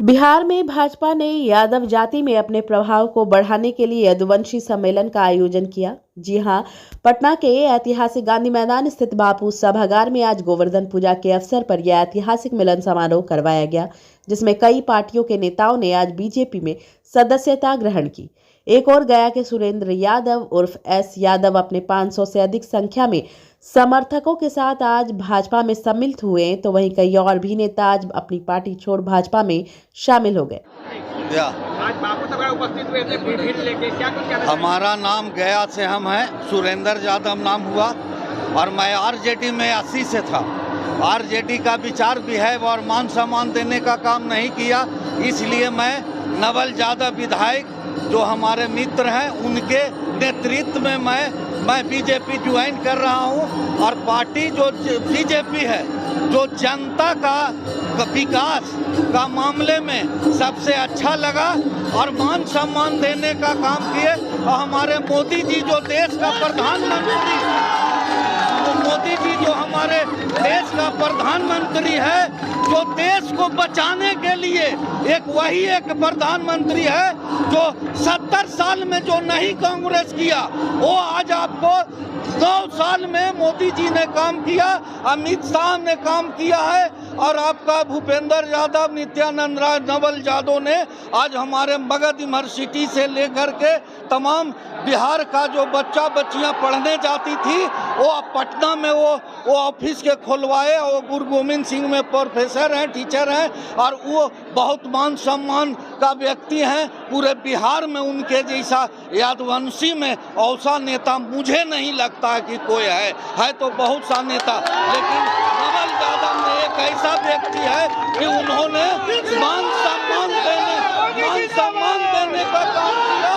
बिहार में भाजपा ने यादव जाति में अपने प्रभाव को बढ़ाने के लिए यदुवंशी सम्मेलन का आयोजन किया। जी हां, पटना के ऐतिहासिक गांधी मैदान स्थित बापू सभागार में आज गोवर्धन पूजा के अवसर पर यह ऐतिहासिक मिलन समारोह करवाया गया, जिसमें कई पार्टियों के नेताओं ने आज बीजेपी में सदस्यता ग्रहण की। एक और गया के सुरेंद्र यादव उर्फ एस यादव अपने 500 से अधिक संख्या में समर्थकों के साथ आज भाजपा में सम्मिलित हुए, तो वहीं कई और भी नेता आज अपनी पार्टी छोड़ भाजपा में शामिल हो गए। आज बापू सभा उपस्थित हुए थे, भीड़ लेके क्या कुछ कहना? हमारा नाम गया से हम हैं, सुरेंद्र यादव नाम हुआ और मैं आरजेडी में 80 से था। आरजेडी का विचार भी है और मान सम्मान देने का काम नहीं किया, इसलिए मैं नवल यादव विधायक जो हमारे मित्र हैं उनके नेतृत्व में मैं बीजेपी ज्वाइन कर रहा हूं। और पार्टी जो बीजेपी है जो जनता का विकास का मामले में सबसे अच्छा लगा और मान सम्मान देने का काम किए। और हमारे मोदी जी जो देश का प्रधानमंत्री जो हमारे देश का प्रधानमंत्री है, जो देश को बचाने के लिए वही एक प्रधानमंत्री है जो 70 साल में जो नहीं कांग्रेस किया वो आज आपको 9 साल में मोदी जी ने काम किया, अमित शाह ने काम किया है और आपका भूपेंद्र यादव, नित्यानंद राय, नवल यादव ने आज हमारे मगध यूनिवर्सिटी से लेकर के तमाम बिहार का जो बच्चा बच्चियां पढ़ने जाती थी वो पटना में वो ऑफिस के खुलवाए और गुरु गोविंद सिंह में प्रोफेसर हैं, टीचर हैं और वो बहुत मान सम्मान का व्यक्ति हैं। पूरे बिहार में उनके जैसा यादवंशी में ऐसा नेता मुझे नहीं लगता है कि कोई है तो बहुत सा नेता, लेकिन नवल यादव में एक ऐसा व्यक्ति है कि उन्होंने मान सम्मान देने का काम किया।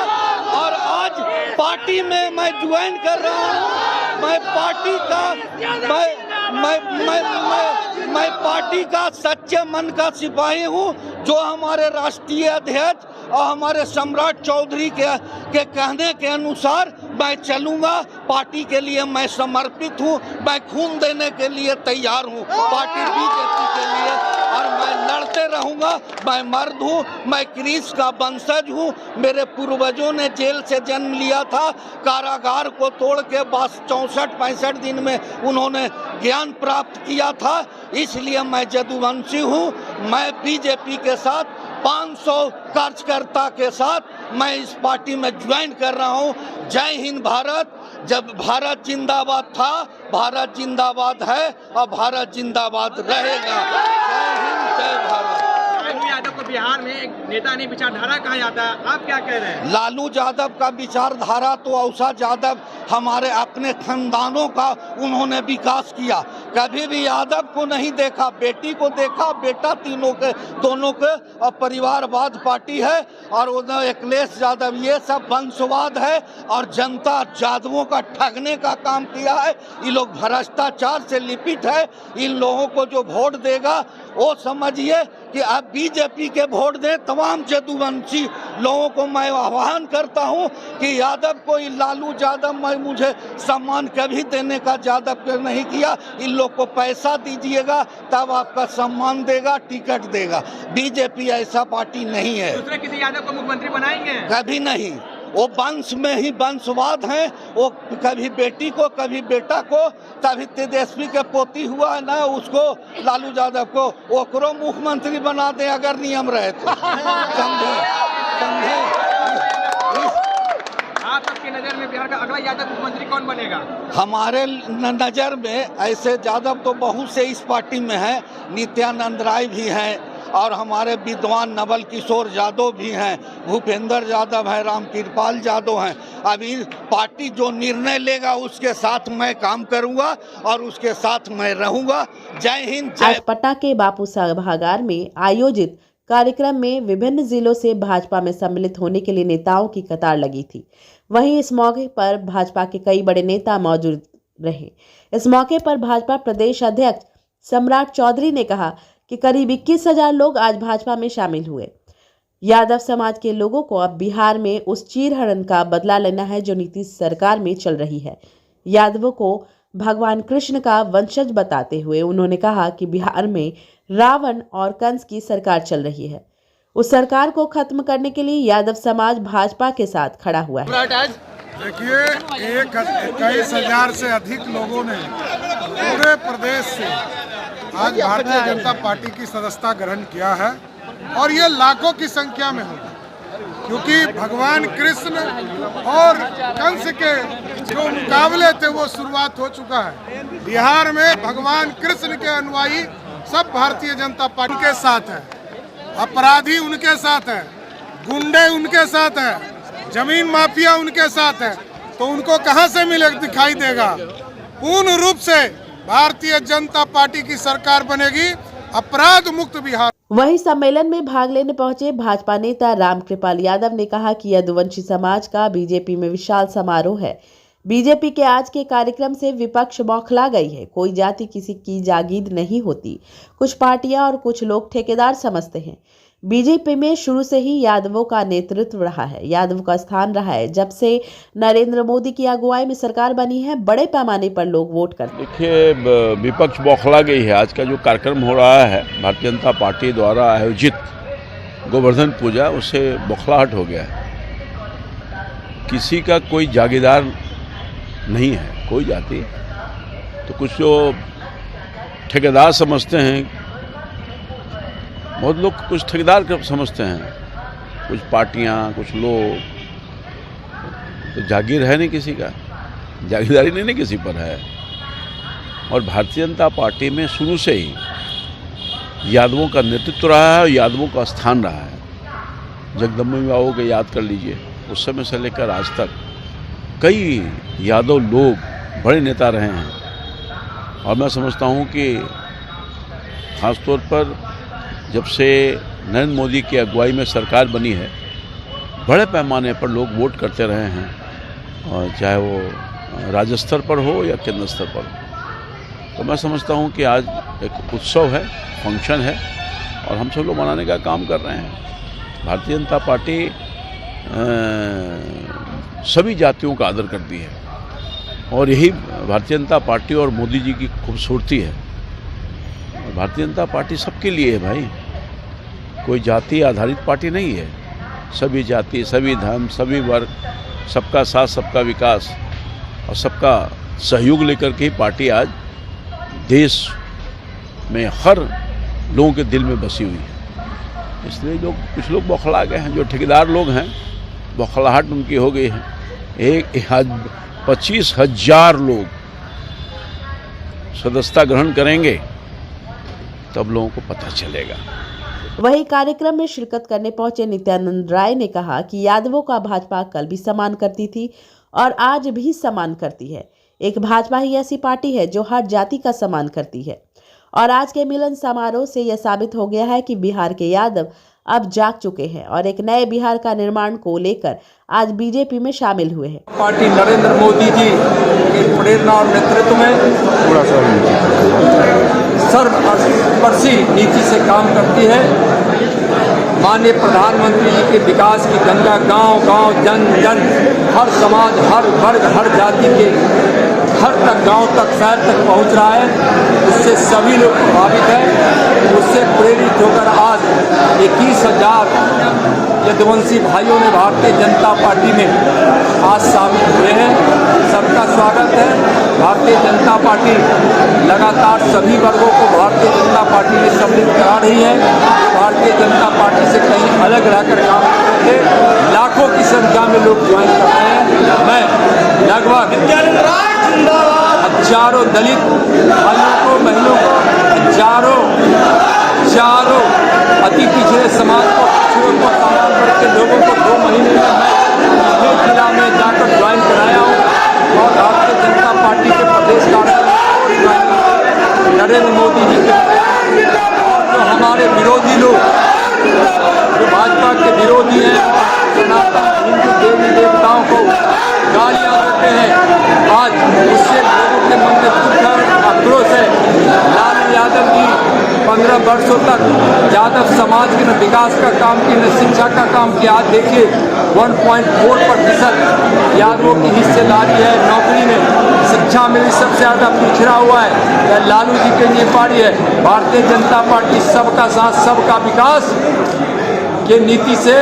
और आज पार्टी में मैं ज्वाइन कर रहा हूँ। मैं पार्टी का सच्चे मन का सिपाही हूँ। जो हमारे राष्ट्रीय अध्यक्ष और हमारे सम्राट चौधरी के कहने के अनुसार मैं चलूंगा। पार्टी के लिए मैं समर्पित हूँ, मैं खून देने के लिए तैयार हूँ पार्टी बीजेपी के लिए और मैं लड़ते रहूंगा। मैं मर्द हूँ, मैं क्रिस का वंशज हूँ। मेरे पूर्वजों ने जेल से जन्म लिया था, कारागार को तोड़ के बस 64-65 दिन में उन्होंने ज्ञान प्राप्त किया था, इसलिए मैं यदुवंशी हूँ। मैं बीजेपी के साथ 500 कार्यकर्ता के साथ मैं इस पार्टी में ज्वाइन कर रहा हूँ। जय हिंद भारत। जब भारत जिंदाबाद था, भारत जिंदाबाद है और भारत जिंदाबाद रहेगा। जय हिंद, जय भारत। लालू यादव को बिहार में एक नेता नहीं विचारधारा कहा जाता है, आप क्या कह रहे हैं? लालू यादव का विचारधारा तो औसा यादव हमारे अपने खानदानों का उन्होंने विकास किया। कभी भी यादव को नहीं देखा, बेटी को देखा, बेटा दोनों के और परिवारवाद पार्टी है और उधर अखिलेश यादव, ये सब वंशवाद है और जनता यादवों का ठगने का काम किया है। ये लोग भ्रष्टाचार से लिपित है। इन लोगों को जो वोट देगा वो समझिए कि आप बीजेपी के वोट दें। तमाम यदुवंशी लोगों को मैं आह्वान करता हूं कि यादव को, लालू यादव मैं मुझे सम्मान कभी देने का यादव नहीं किया। इन लोग को पैसा दीजिएगा तब आपका सम्मान देगा, टिकट देगा। बीजेपी ऐसा पार्टी नहीं है। दूसरे किसी यादव को मुख्यमंत्री बनाएंगे? कभी नहीं। वो वंश में ही वंशवाद है। वो कभी बेटी को, कभी बेटा को, कभी तेजस्वी के पोती हुआ है ना, उसको लालू यादव को ओकरो मुख्यमंत्री बना दे अगर नियम रहे तो। समझे? आप सबकी नजर में बिहार का अगला यादव मुख्यमंत्री कौन बनेगा? हमारे नजर में ऐसे यादव तो बहुत से इस पार्टी में है। नित्यानंद राय भी हैं और हमारे विद्वान नवल किशोर यादव भी हैं, भूपेंद्र यादव हैं, रामकृपाल यादव हैं। अभी पार्टी जो निर्णय लेगा उसके साथ मैं काम करूंगा और उसके साथ मैं रहूंगा। जय हिंद, जय। आज पटना के बापू सभागार में आयोजित कार्यक्रम में विभिन्न जिलों से भाजपा में सम्मिलित होने के लिए नेताओं की कतार लगी थी। वहीं इस मौके पर भाजपा के कई बड़े नेता मौजूद रहे। इस मौके पर भाजपा प्रदेश अध्यक्ष सम्राट चौधरी ने कहा कि करीब 21,000 लोग आज भाजपा में शामिल हुए। यादव समाज के लोगों को अब बिहार में उस चीरहरण का बदला लेना है जो नीतीश सरकार में चल रही है। यादवों को भगवान कृष्ण का वंशज बताते हुए उन्होंने कहा कि बिहार में रावण और कंस की सरकार चल रही है। उस सरकार को खत्म करने के लिए यादव समाज भाजपा के साथ खड़ा हुआ है। देखिए, 21,000 से अधिक लोगों ने पूरे प्रदेश से आज भारतीय जनता पार्टी की सदस्यता ग्रहण किया है और ये लाखों की संख्या में होगी, क्योंकि भगवान कृष्ण और कंस के जो मुकाबले थे वो शुरुआत हो चुका है। बिहार में भगवान कृष्ण के अनुयायी सब भारतीय जनता पार्टी के साथ है, अपराधी उनके साथ है, गुंडे उनके साथ है, जमीन माफिया उनके साथ है, तो उनको कहां से मिले दिखाई देगा। पूर्ण रूप से भारतीय जनता पार्टी की सरकार बनेगी, अपराध मुक्त बिहार। वहीं सम्मेलन में भाग लेने पहुंचे भाजपा नेता रामकृपाल यादव ने कहा कि यदुवंशी समाज का बीजेपी में विशाल समारोह है। बीजेपी के आज के कार्यक्रम से विपक्ष बौखला गई है। कोई जाति किसी की जागीर नहीं होती। कुछ पार्टियां और कुछ लोग ठेकेदार समझते हैं। बीजेपी में शुरू से ही यादवों का नेतृत्व रहा है, यादवों का स्थान रहा है। जब से नरेंद्र मोदी की अगुवाई में सरकार बनी है, बड़े पैमाने पर लोग वोट करते हैं। देखिए, विपक्ष बौखला गई है। आज का जो कार्यक्रम हो रहा है भारतीय जनता पार्टी द्वारा आयोजित गोवर्धन पूजा, उससे बौखलाहट हो गया है। किसी का कोई जागीरदार नहीं है, कोई जाति। तो कुछ जो ठेकेदार समझते हैं, बहुत लोग कुछ ठेकेदार समझते हैं, कुछ पार्टियां, कुछ लोग। तो जागीर है नहीं किसी का, जागीरदारी नहीं किसी पर है। और भारतीय जनता पार्टी में शुरू से ही यादवों का नेतृत्व रहा है और यादवों का स्थान रहा है। जगदम्बा बाबू को याद कर लीजिए, उस समय से लेकर आज तक कई यादव लोग बड़े नेता रहे हैं। और मैं समझता हूँ कि खासतौर पर जब से नरेंद्र मोदी की अगुवाई में सरकार बनी है, बड़े पैमाने पर लोग वोट करते रहे हैं, और चाहे वो राज्य स्तर पर हो या केंद्र स्तर पर हो। तो मैं समझता हूँ कि आज एक उत्सव है, फंक्शन है, और हम सब लोग मनाने का काम कर रहे हैं। भारतीय जनता पार्टी सभी जातियों का आदर करती है, और यही भारतीय जनता पार्टी और मोदी जी की खूबसूरती है। भारतीय जनता पार्टी सबके लिए है भाई, कोई जाति आधारित पार्टी नहीं है। सभी जाति, सभी धर्म, सभी वर्ग, सबका साथ, सबका विकास और सबका सहयोग लेकर के ही पार्टी आज देश में हर लोगों के दिल में बसी हुई है। इसलिए जो कुछ लोग बौखला गए हैं, जो ठेकेदार लोग हैं, बौखलाहट उनकी हो गई है। 25,000 लोग सदस्यता ग्रहण करेंगे, तब लोगों को पता चलेगा। वहीं कार्यक्रम में शिरकत करने पहुंचे नित्यानंद राय ने कहा कि यादवों का भाजपा कल भी सम्मान करती थी और आज भी सम्मान करती है। एक भाजपा ही ऐसी पार्टी है जो हर जाति का सम्मान करती है, और आज के मिलन समारोह से यह साबित हो गया है कि बिहार के यादव अब जाग चुके हैं और एक नए बिहार का निर्माण को लेकर आज बीजेपी में शामिल हुए हैं। पार्टी नरेंद्र मोदी जी की प्रेरणा और नेतृत्व में सर्वस्पर्शी नीति से काम करती है। माननीय प्रधानमंत्री जी के विकास की गंगा गांव गांव, जन जन, हर समाज, हर वर्ग, हर जाति के हर तक, गांव तक, शहर तक पहुंच रहा है। उससे सभी लोग प्रभावित हैं। उससे प्रेरित होकर आज 21,000 यदुवंशी भाइयों ने भारतीय जनता पार्टी में आज शामिल हुए हैं। सबका स्वागत है। भारतीय जनता पार्टी लगातार सभी वर्गों को भारतीय जनता पार्टी में सम्मिलित करा रही है। भारतीय जनता पार्टी से कहीं अलग रहकर काम कर रहे थे, लाखों की संख्या में लोग ज्वाइन कर रहे हैं। मैं लगभग हजारों दलित भाइयों को, बहनों को, हजारों अति पिछड़े समाज को, पिछड़ों को, सामान वर्ग के लोगों को 2 महीने में मैं जिला में जाकर ज्वाइन कराया हूँ। और भारतीय जनता पार्टी के प्रदेश कार्यालय नरेंद्र मोदी जी के और जो हमारे विरोधी लोग, जो भाजपा के विरोधी हैं, सनातन हिंदू देवी देवताओं को गालियाँ देते हैं, आज उससे लोगों के मन में दुख है, आक्रोश है। लालू यादव जी 15 वर्षों तक यादव समाज के न विकास का काम किया, न शिक्षा का काम किया। आज देखिए 1.4% यादवों की हिस्सेदारी है नौकरी में, शिक्षा में भी सबसे ज़्यादा पिछड़ा हुआ है। यह लालू जी के लिए पार्टी है। भारतीय जनता पार्टी सबका साथ, सबका विकास के नीति से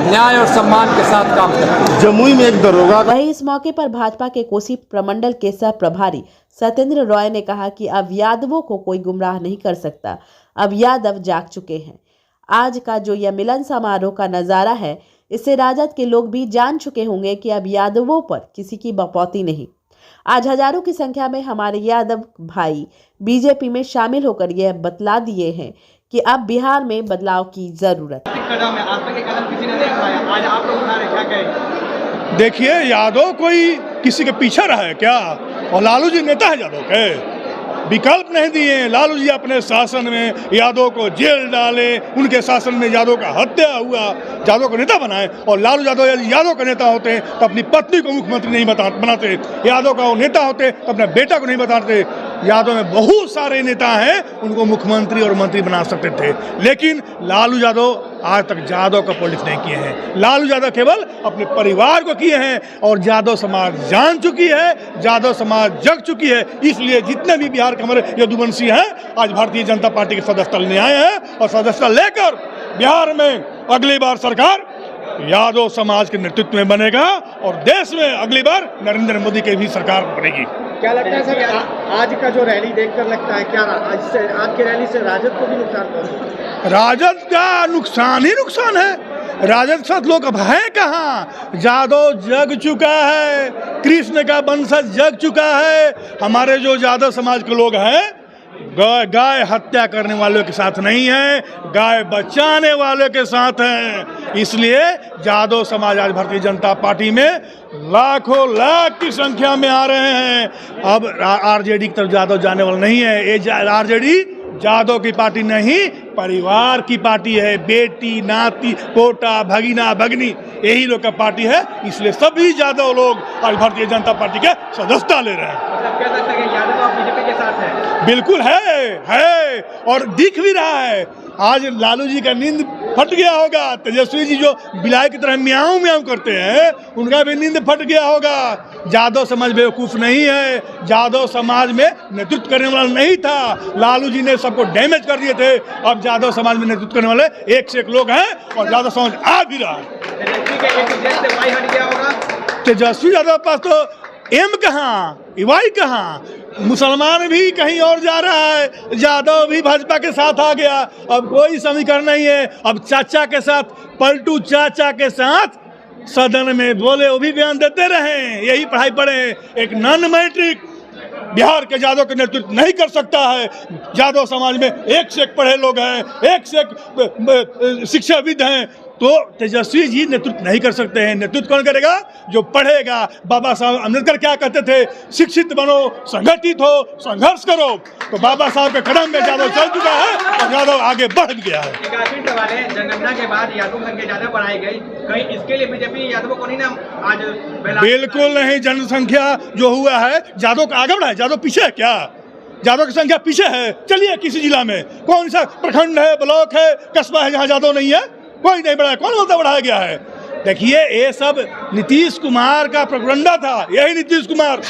न्याय और सम्मान के साथ काम करते हैं। जमुई में एक दरोगा वहीं इस मौके पर भाजपा के कोसी प्रमंडल के सह प्रभारी सत्येंद्र रॉय ने कहा कि अब यादवों को कोई गुमराह नहीं कर सकता, अब यादव जाग चुके हैं। आज का जो यह मिलन समारोह का नजारा है, इससे राजद के लोग भी जान चुके होंगे कि अब यादवों पर किसी की बपौती नहीं। आज हजारों की संख्या में हमारे यादव भाई बीजेपी में शामिल होकर यह बतला दिए हैं कि अब बिहार में बदलाव की जरूरत है। कदम है, आज तक ये कदम किसी ने नहीं उठाया, आज आप लोग उठा रहे, क्या कहें? देखिए, यादव कोई किसी के पीछे रहा है क्या? और लालू जी नेता है यादव के, विकल्प नहीं दिए। लालू जी अपने शासन में यादव को जेल डाले, उनके शासन में यादव का हत्या हुआ, यादव को नेता बनाए। और लालू यादव का नेता होते तो अपनी पत्नी को मुख्यमंत्री नहीं बनाते, यादव का वो नेता होते तो अपने बेटा को नहीं बताते। यादव में बहुत सारे नेता हैं, उनको मुख्यमंत्री और मंत्री बना सकते थे, लेकिन लालू यादव आज तक यादव का पॉलिटिक्स नहीं किए हैं। लालू यादव केवल अपने परिवार को किए हैं और यादव समाज जान चुकी है, यादव समाज जग चुकी है। इसलिए जितने भी बिहार के हमारे यदुवंशी हैं, आज भारतीय जनता पार्टी के सदस्यता लेने आए हैं और सदस्यता लेकर बिहार में अगली बार सरकार यादव समाज के नेतृत्व में बनेगा और देश में अगली बार नरेंद्र मोदी की भी सरकार बनेगी। क्या लगता है सर, आज का जो रैली देखकर लगता है क्या आज की रैली से राजद को भी नुकसान पहुंचा? राजद का नुकसान ही नुकसान है। राजद के साथ लोग अब है कहाँ? यादव जग चुका है, कृष्ण का वंशज जग चुका है। हमारे जो यादव समाज के लोग हैं, गाय हत्या करने वालों के साथ नहीं है, गाय बचाने वालों के साथ हैं। इसलिए यादव समाज आज भारतीय जनता पार्टी में लाखों लाख की संख्या में आ रहे हैं। अब आरजेडी की तरफ यादव जाने वाला नहीं है। ये आरजेडी यादव की पार्टी नहीं, परिवार की पार्टी है। बेटी, नाती, पोता, भगीना, भगनी, यही लोग का पार्टी है। इसलिए सभी यादव लोग आज भारतीय जनता पार्टी के सदस्यता ले रहे हैं। मतलब कह सकते हैं कि यादव आप बीजेपी के साथ हैं? बिल्कुल है और दिख भी रहा है। आज लालू जी का नींद फट गया होगा। तेजस्वी जी जो बिलाई की तरह म्याऊं म्याऊं करते हैं, उनका भी नींद फट गया होगा। यादव समाज बेवकूफ नहीं है। यादव समाज में नेतृत्व करने वाला नहीं था, लालू जी ने सबको डैमेज कर दिए थे। अब यादव समाज में नेतृत्व करने वाले एक से एक लोग हैं और यादव समाज आ भी रहा है। तेजस्वी यादव पास तो एम कहाँ, वाई कहाँ? मुसलमान भी कहीं और जा रहा है, यादव भी भाजपा के साथ आ गया। अब कोई समीकरण नहीं है। अब चाचा के साथ, पलटू चाचा के साथ सदन में बोले, वो भी बयान देते रहे, यही पढ़ाई पढ़े। एक नॉन मैट्रिक बिहार के यादव का नेतृत्व नहीं कर सकता है। यादव समाज में एक से एक पढ़े लोग हैं, एक से एक शिक्षाविद हैं, तो तेजस्वी जी नेतृत्व नहीं कर सकते हैं। नेतृत्व कौन करेगा? जो पढ़ेगा। बाबा साहब अम्बेडकर क्या कहते थे? शिक्षित बनो, संगठित हो, संघर्ष करो। तो बाबा साहब के कदम में यादव चल चुका है और यादव आगे बढ़ गया है। एक आखिरी सवाल है, जनगणना के बाद यादव संख्या ज्यादा बढ़ाई गई, कहीं इसके लिए बीजेपी यादव को नहीं ना आज? बिल्कुल नहीं। जनसंख्या जो हुआ है, यादव का आगे बढ़ा है, यादव पीछे है क्या? यादव की संख्या पीछे है। चलिए किसी जिला में कौन सा प्रखंड है, ब्लॉक है, कस्बा है जहाँ यादव नहीं है? कोई नहीं बढ़ाया। कौन बोलता बढ़ाया गया है? देखिए, ये सब नीतीश कुमार का प्रोपगंडा था। यही नीतीश कुमार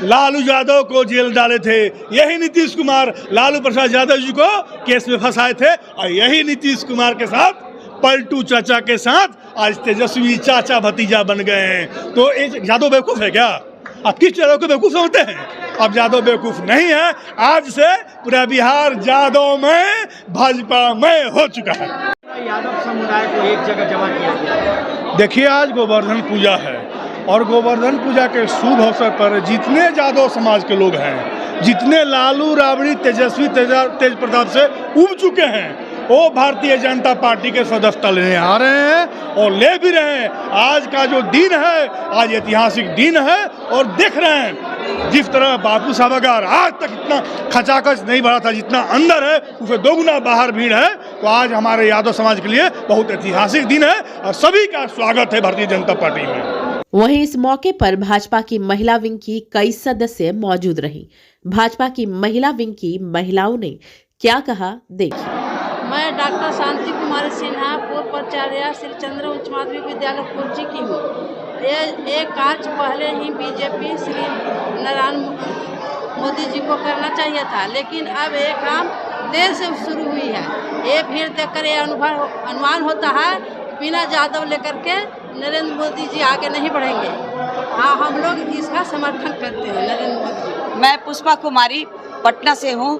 लालू यादव को जेल डाले थे, यही नीतीश कुमार लालू प्रसाद यादव जी को केस में फंसाए थे, और यही नीतीश कुमार के साथ, पलटू चाचा के साथ आज तेजस्वी चाचा भतीजा बन गए हैं। तो ये यादव बेवकूफ़ है क्या? आप किस यादव को बेवकूफ़ समझते हैं? अब यादव बेवकूफ़ नहीं है। आज से पूरा बिहार यादव में, भाजपा में हो चुका है। यादव समुदाय को एक जगह जमा किया गया। देखिए, आज गोवर्धन पूजा है और गोवर्धन पूजा के शुभ अवसर पर जितने यादव समाज के लोग हैं, जितने लालू, राबड़ी, तेजस्वी, तेज प्रताप से उब चुके हैं, वो भारतीय जनता पार्टी के सदस्यता लेने आ रहे हैं और ले भी रहे हैं। आज का जो दिन है, आज ऐतिहासिक दिन है और देख रहे हैं जिस तरह बापू सभागार आज तक इतना खचाखच नहीं भरा था, जितना अंदर है उसे दोगुना बाहर भीड़ है। तो आज हमारे यादव समाज के लिए बहुत ऐतिहासिक दिन है और सभी का स्वागत है भारतीय जनता पार्टी में। वहीं इस मौके पर भाजपा की महिला विंग की कई सदस्य मौजूद रहीं। भाजपा की महिला विंग की महिलाओं ने क्या कहा, देखिए। मैं डॉक्टर शांति कुमारी सिन्हा, पूर्व प्राचार्य श्री चंद्र उच्च माध्यमिक विद्यालय कुर्ची की हूँ। ये कार्य पहले ही बीजेपी श्री नरेंद्र मोदी जी को करना चाहिए था, लेकिन अब ये काम देर से शुरू हुई है। ये भीड़ देखकर ये अनुमान होता है बिना यादव लेकर के नरेंद्र मोदी जी आगे नहीं बढ़ेंगे। हाँ, हम लोग इसका समर्थन करते हैं नरेंद्र मोदी जी। मैं पुष्पा कुमारी पटना से हूँ।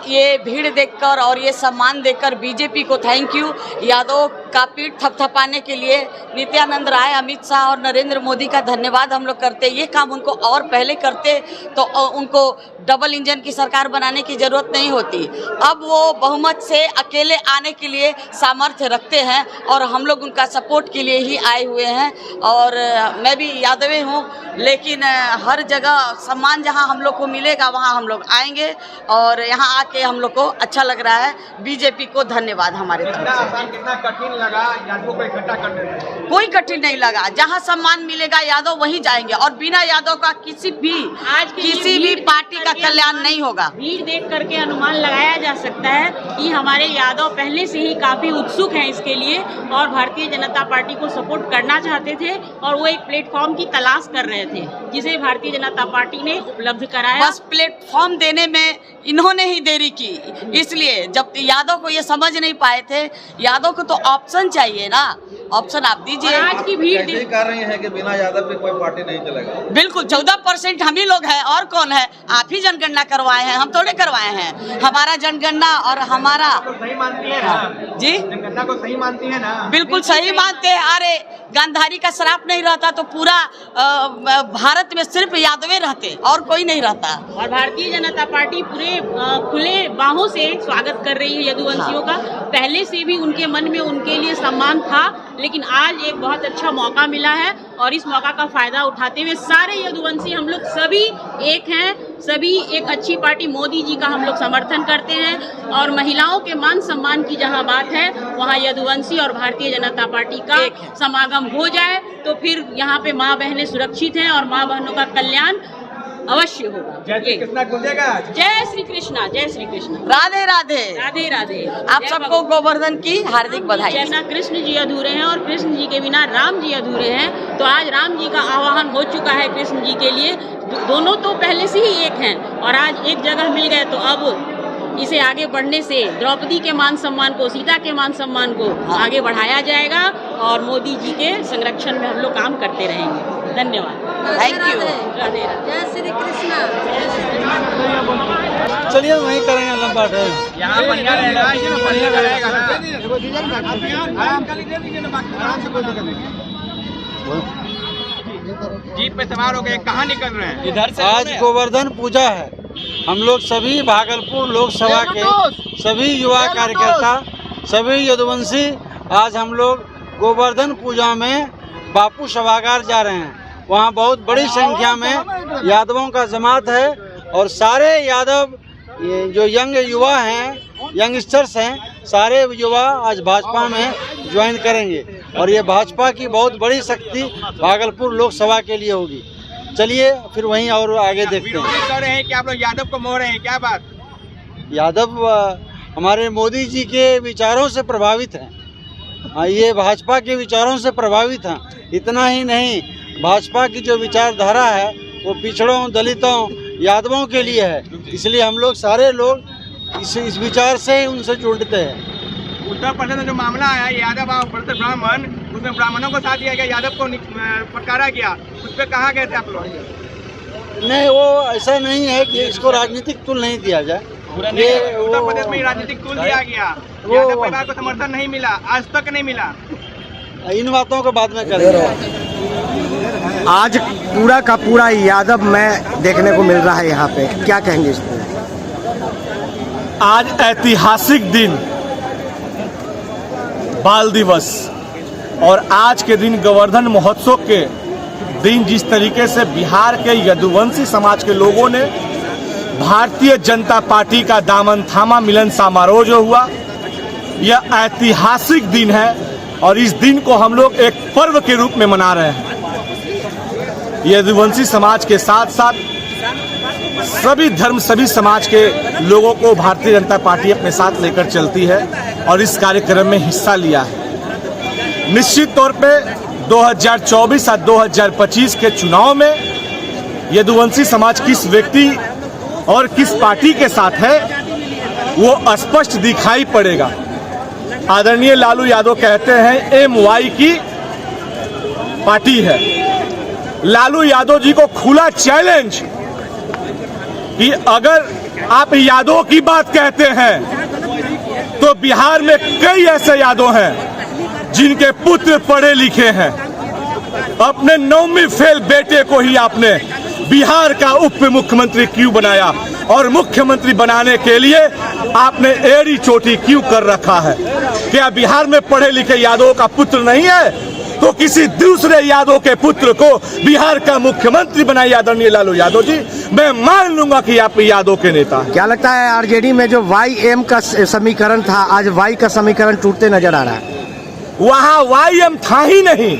ये भीड़ देखकर और ये सम्मान देकर बीजेपी को थैंक यू। यादव का पीठ थपथपाने के लिए नित्यानंद राय, अमित शाह और नरेंद्र मोदी का धन्यवाद हम लोग करते। ये काम उनको और पहले करते तो उनको डबल इंजन की सरकार बनाने की ज़रूरत नहीं होती। अब वो बहुमत से अकेले आने के लिए सामर्थ्य रखते हैं और हम लोग उनका सपोर्ट के लिए ही आए हुए हैं। और मैं भी यादवी हूँ, लेकिन हर जगह सम्मान जहाँ हम लोग को मिलेगा वहाँ हम लोग आएंगे और यहाँ आके हम लोग को अच्छा लग रहा है। बीजेपी को धन्यवाद हमारे तरफ से। कितना कठिन लगा यादव को इकट्ठा करने में? कोई कठिन नहीं लगा। जहाँ सम्मान मिलेगा यादव वहीं जाएंगे और बिना यादव का किसी भी पार्टी का कल्याण नहीं होगा। भीड़ देख करके अनुमान लगाया जा सकता है कि हमारे यादव पहले से ही काफी उत्सुक हैं इसके लिए और भारतीय जनता पार्टी को सपोर्ट करना चाहते थे और वो एक प्लेटफॉर्म की तलाश कर रहे थे जिसे भारतीय जनता पार्टी ने उपलब्ध कराया। बस प्लेटफॉर्म देने में इन्होंने ही देरी की, इसलिए जब यादव को ये समझ नहीं पाए थे। यादव को तो ऑप्शन चाहिए ना, ऑप्शन आप दीजिए। आज की भीड़ कर रही है कि बिना यादव के कोई पार्टी नहीं चलेगा। बिल्कुल 14% हम ही लोग हैं और कौन है? आप ही जनगणना करवाए हैं, हम थोड़े करवाए हैं। हमारा जनगणना और हमारा सही मानती है ना जी, जनगणना को सही मानती है ना? बिल्कुल सही मानते हैं। अरे गांधारी का श्राप नहीं रहता तो पूरा भारत में सिर्फ यादव रहते और कोई नहीं रहता। और भारतीय जनता पार्टी पूरे खुले बाहों से स्वागत कर रही है यदुवंशियों का। पहले से भी उनके मन में उनके लिए सम्मान था, लेकिन आज एक बहुत अच्छा मौका मिला है और इस मौका का फायदा उठाते हुए सारे यदुवंशी हम लोग सभी एक हैं। सभी एक अच्छी पार्टी मोदी जी का हम लोग समर्थन करते हैं और महिलाओं के मान सम्मान की जहां बात है वहां यदुवंशी और भारतीय जनता पार्टी का समागम हो जाए तो फिर यहाँ पे माँ बहनें सुरक्षित हैं और माँ बहनों का कल्याण अवश्य होगा। जय श्री कृष्णा गूंजेगा। जय श्री कृष्णा, जय श्री कृष्णा, राधे राधे, राधे राधे। आप सबको गोवर्धन की हार्दिक बधाई। जैसा कृष्ण जी अधूरे हैं और कृष्ण जी के बिना राम जी अधूरे हैं, तो आज राम जी का आह्वान हो चुका है कृष्ण जी के लिए। दोनों तो पहले से ही एक हैं और आज एक जगह मिल गए तो अब इसे आगे बढ़ने से द्रौपदी के मान सम्मान को, सीता के मान सम्मान को आगे बढ़ाया जाएगा और मोदी जी के संरक्षण में हम लोग काम करते रहेंगे। धन्यवाद, थैंक यू। राधे राधे, जय श्री कृष्णा। चलिए वहीं करेंगे लंबा टाइम। यहाँ बढ़िया रहेगा, बढ़िया रहेगा ना। जीप पे सवार हो गए, कहाँ निकल रहे हैं? इधर से। आज गोवर्धन पूजा है। हम लोग सभी भागलपुर लोकसभा के सभी युवा कार्यकर्ता, सभी यदुवंशी आज हम लोग गोवर्धन पूजा में बापू सभागार जा रहे हैं। वहाँ बहुत बड़ी संख्या में यादवों का जमात है और सारे यादव जो यंग युवा हैं, यंगस्टर्स हैं, सारे युवा आज भाजपा में ज्वाइन करेंगे और ये भाजपा की बहुत बड़ी शक्ति भागलपुर लोकसभा के लिए होगी। चलिए फिर वहीं और आगे देखते हैं। कह रहे हैं कि आप लोग यादव को मोह रहे हैं, क्या बात? यादव हमारे मोदी जी के विचारों से प्रभावित हैं। ये भाजपा के विचारों से प्रभावित हैं। इतना ही नहीं, भाजपा की जो विचारधारा है वो पिछड़ों, दलितों, यादवों के लिए है। इसलिए हम लोग सारे लोग इस विचार से उनसे जुड़ते हैं। उत्तर प्रदेश में जो मामला आया यादव और ब्राह्मण, उसमें ब्राह्मणों को साथ दिया गया, यादव को फटकारा गया, उस पर कहाँ गए थे आप लोग? नहीं, वो ऐसा नहीं है कि इसको राजनीतिक तुल नहीं दिया जाए। ये उत्तर प्रदेश में राजनीतिक तुल दिया गया, यादव परिवार को समर्थन नहीं मिला, आज तक नहीं मिला। इन बातों को बाद में करेंगे। आज पूरा का पूरा यादव में देखने को मिल रहा है यहाँ पे, क्या कहेंगे इस पर? आज ऐतिहासिक दिन बाल दिवस और आज के दिन गोवर्धन महोत्सव के दिन जिस तरीके से बिहार के यदुवंशी समाज के लोगों ने भारतीय जनता पार्टी का दामन थामा मिलन समारोह जो हुआ, यह ऐतिहासिक दिन है और इस दिन को हम लोग एक पर्व के रूप में मना रहे हैं। यदुवंशी समाज के साथ साथ सभी धर्म, सभी समाज के लोगों को भारतीय जनता पार्टी अपने साथ लेकर चलती है और इस कार्यक्रम में हिस्सा लिया है। निश्चित तौर पे 2024 और 2025 के चुनाव में यदुवंशी समाज किस व्यक्ति और किस पार्टी के साथ है, वो स्पष्ट दिखाई पड़ेगा। आदरणीय लालू यादव कहते हैं MY की पार्टी है। लालू यादव जी को खुला चैलेंज कि अगर आप यादव की बात कहते हैं तो बिहार में कई ऐसे यादव हैं जिनके पुत्र पढ़े लिखे हैं। अपने 9वीं फेल बेटे को ही आपने बिहार का उप मुख्यमंत्री क्यों बनाया और मुख्यमंत्री बनाने के लिए आपने एड़ी चोटी क्यों कर रखा है? क्या बिहार में पढ़े लिखे यादव का पुत्र नहीं है तो किसी दूसरे यादव के पुत्र को बिहार का मुख्यमंत्री बनाइए आदरणीय लालू यादव जी। मैं मान लूंगा कि आप यादव के नेता हैं। क्या लगता है आरजेडी में जो YM का समीकरण था आज Y का समीकरण टूटते नजर आ रहा है? वहां YM था ही नहीं।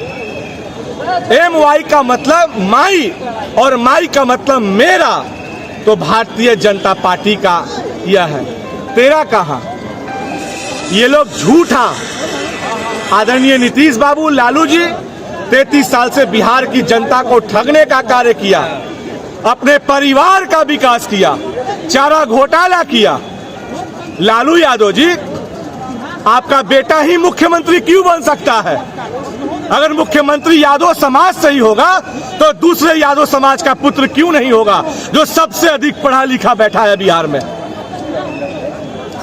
MY का मतलब माई और माई का मतलब मेरा, तो भारतीय जनता पार्टी का यह है, तेरा कहां? ये लोग झूठा। आदरणीय नीतीश बाबू, लालू जी 33 साल से बिहार की जनता को ठगने का कार्य किया, अपने परिवार का विकास किया, चारा घोटाला किया। लालू यादव जी, आपका बेटा ही मुख्यमंत्री क्यों बन सकता है? अगर मुख्यमंत्री यादव समाज से ही होगा तो दूसरे यादव समाज का पुत्र क्यों नहीं होगा जो सबसे अधिक पढ़ा लिखा बैठा है बिहार में?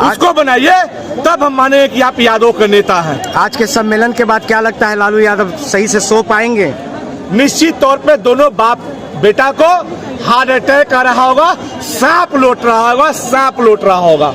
उसको बनाइए, तब हम माने कि आप यादव के नेता हैं। आज के सम्मेलन के बाद क्या लगता है लालू यादव सही से सो पाएंगे? निश्चित तौर पे दोनों बाप बेटा को हार्ट अटैक आ रहा होगा, सांप लौट रहा होगा।